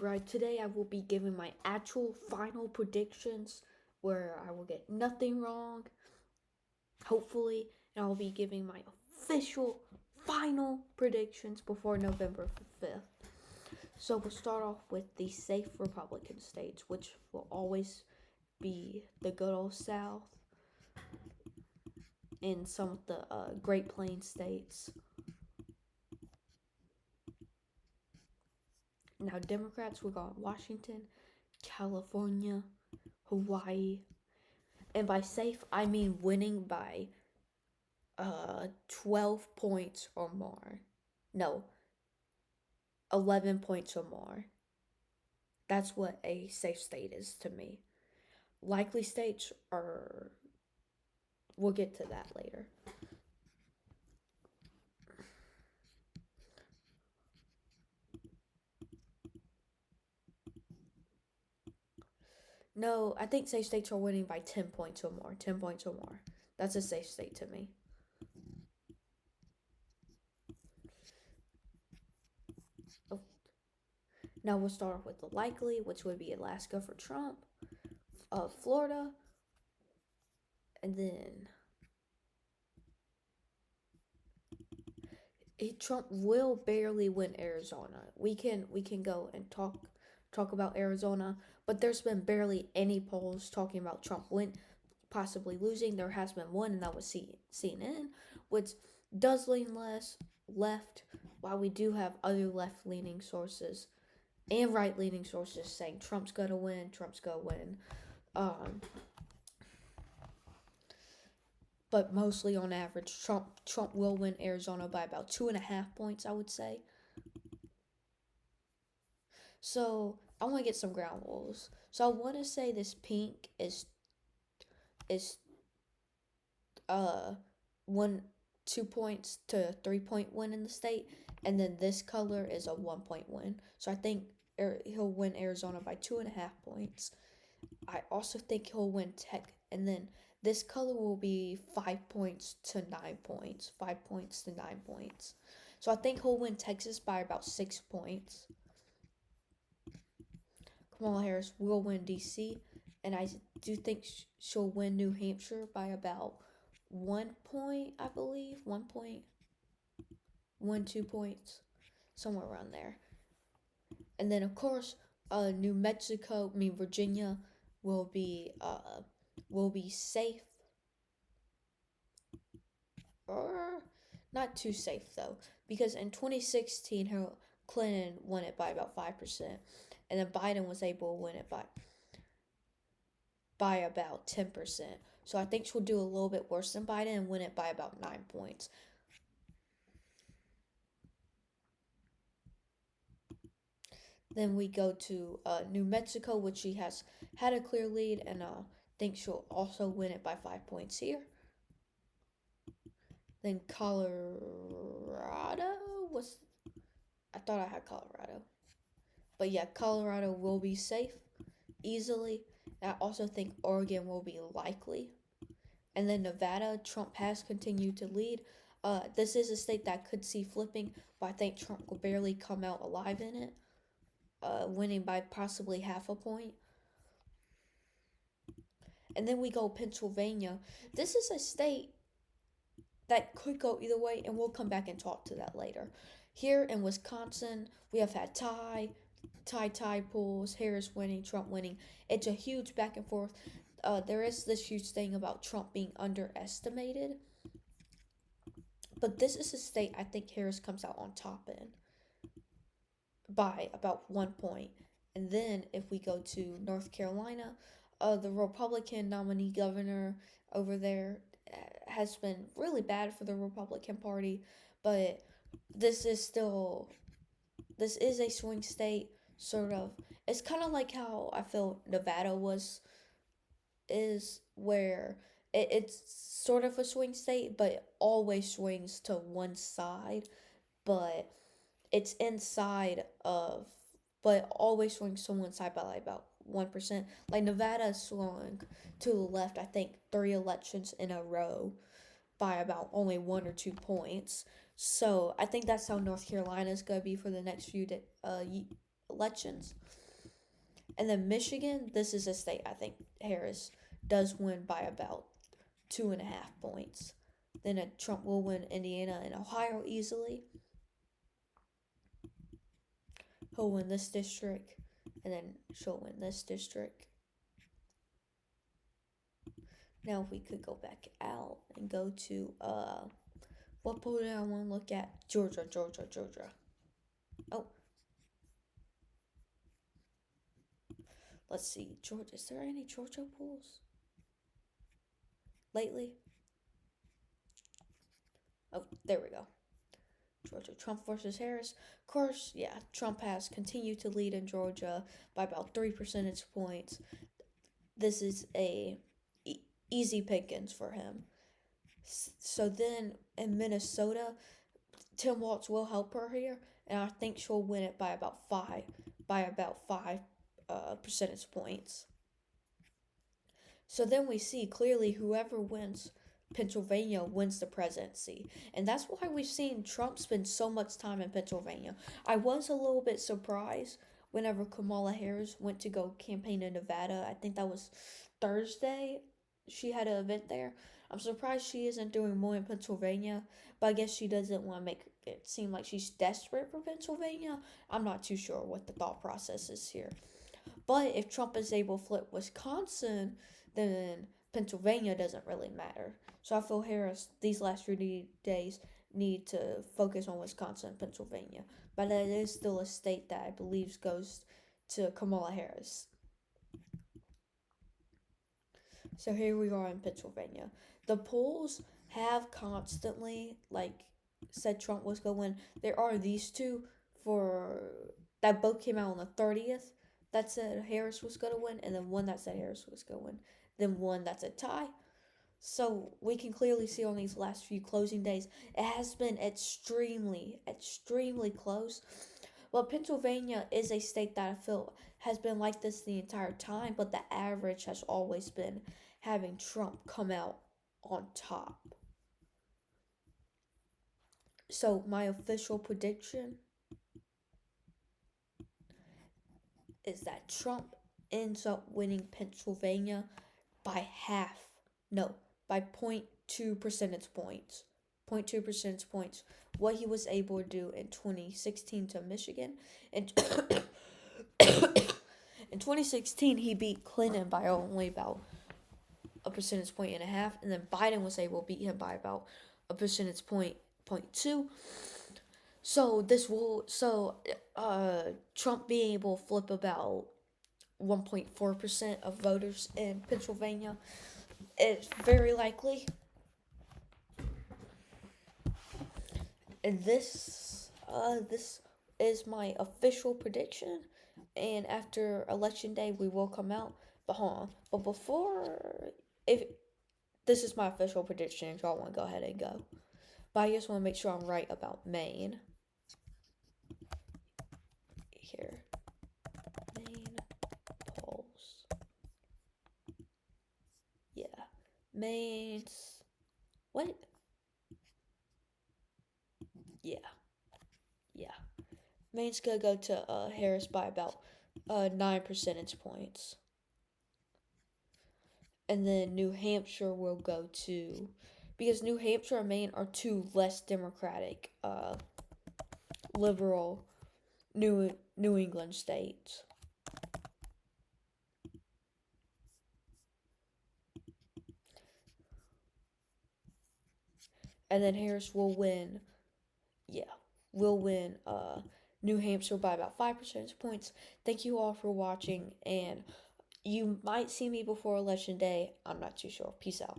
Right, today I will be giving my actual final predictions where I will get nothing wrong, hopefully, and I'll be giving my official final predictions before November 5th. So we'll start off with the safe Republican states, which will always be the good old South and some of the Great Plains states. Now, Democrats, we're going Washington, California, Hawaii, and by safe, I mean winning by 12 points or more. No, 11 points or more. That's what a safe state is to me. Likely states are. We'll get to that later. No, I think safe states are winning by 10 points or more. 10 points or more. That's a safe state to me. Oh. Now we'll start with the likely, which would be Alaska for Trump, Florida, and then Trump will barely win Arizona. We can go and talk about Arizona, but there's been barely any polls talking about Trump win possibly losing. There has been one, and that was CNN, which does lean less left, while we do have other left leaning sources and right leaning sources saying Trump's gonna win. Trump's gonna win. Um, but mostly on average, Trump will win Arizona by about 2.5 points, I would say. So I want to get some ground rules. So I want to say this pink is uh 1 2 points to 3 point win in the state, and then this color is a 1 point win. So I think he'll win Arizona by 2.5 points. I also think he'll win Tech, and then this color will be 5 points to 9 points. 5 points to 9 points. So I think he'll win Texas by about 6 points. Kamala Harris will win DC, and I do think she'll win New Hampshire by about 1 point, I believe. 1 point, 2 points, somewhere around there. And then, of course, New Mexico, I mean, Virginia will be safe, or not too safe though, because in 2016, Clinton won it by about 5%, and then Biden was able to win it by about 10%. So I think she'll do a little bit worse than Biden and win it by about 9 points. Then we go to New Mexico, which she has had a clear lead, and think she'll also win it by 5 points here. Then Colorado was. I thought I had Colorado. But yeah, Colorado will be safe easily. I also think Oregon will be likely. And then Nevada, Trump has continued to lead. This is a state that could see flipping, but I think Trump will barely come out alive in it, winning by possibly half a point. And then we go Pennsylvania. This is a state that could go either way, and we'll come back and talk to that later. Here in Wisconsin, we have had tie pools, Harris winning, Trump winning. It's a huge back and forth. There is this huge thing about Trump being underestimated, but this is a state I think Harris comes out on top in by about 1 point. And then if we go to North Carolina, the Republican nominee governor over there has been really bad for the Republican Party, but this is still this is a swing state, sort of. It's kind of like how I feel Nevada is, where it's sort of a swing state, but it always swings to one side, but it's inside of, but it always swings to one side by like about 1%. Like Nevada swung to the left, I think, 3 elections in a row by about only 1 or 2 points. So I think that's how North Carolina is gonna be for the next elections. And then Michigan, this is a state I think Harris does win by about 2.5 points. Then Trump will win Indiana and Ohio easily. He'll win this district, and then she'll win this district. Now we could go back out and go to what poll did I want to look at? Georgia. Oh, let's see. Georgia. Is there any Georgia polls lately? Oh, there we go. Georgia. Trump versus Harris. Of course, yeah, Trump has continued to lead in Georgia by about 3 percentage points. This is easy pickings for him. So then in Minnesota, Tim Walz will help her here, and I think she'll win it by about five percentage points. So then we see clearly whoever wins Pennsylvania wins the presidency. And that's why we've seen Trump spend so much time in Pennsylvania. I was a little bit surprised whenever Kamala Harris went to go campaign in Nevada. I think that was Thursday. She had an event there. I'm surprised she isn't doing more in Pennsylvania, but I guess she doesn't want to make it seem like she's desperate for Pennsylvania. I'm not too sure what the thought process is here. But if Trump is able to flip Wisconsin, then Pennsylvania doesn't really matter. So I feel Harris, these last few days, need to focus on Wisconsin and Pennsylvania. But that is still a state that I believe goes to Kamala Harris. So here we are in Pennsylvania. The polls have constantly said Trump was going to win. There are these two that both came out on the 30th that said Harris was going to win, and then one that said Harris was going to win. Then one that's a tie. So we can clearly see on these last few closing days, it has been extremely close. Well, Pennsylvania is a state that I feel has been like this the entire time, but the average has always been having Trump come out on top. So my official prediction is that Trump ends up winning Pennsylvania by by 0.2 percentage points. 0.2 percentage points. What he was able to do in 2016 to Michigan. And in 2016, he beat Clinton by only about a percentage point and a half, and then Biden was able to beat him by about a percentage point, 0.2. So Trump being able to flip about 1.4% of voters in Pennsylvania is very likely. And this is my official prediction. And after election day, we will come out. But hold on. But before, if this is my official prediction, if y'all want to go ahead and go. But I just want to make sure I'm right about Maine. Here. Maine polls. Yeah. Maine's. What? Yeah. Maine's going to go to Harris by about 9 percentage points. And then New Hampshire will go to, because New Hampshire and Maine are two less democratic, liberal New England states. And then Harris will win, New Hampshire by about 5 percentage points. Thank you all for watching, and you might see me before Election Day. I'm not too sure. Peace out.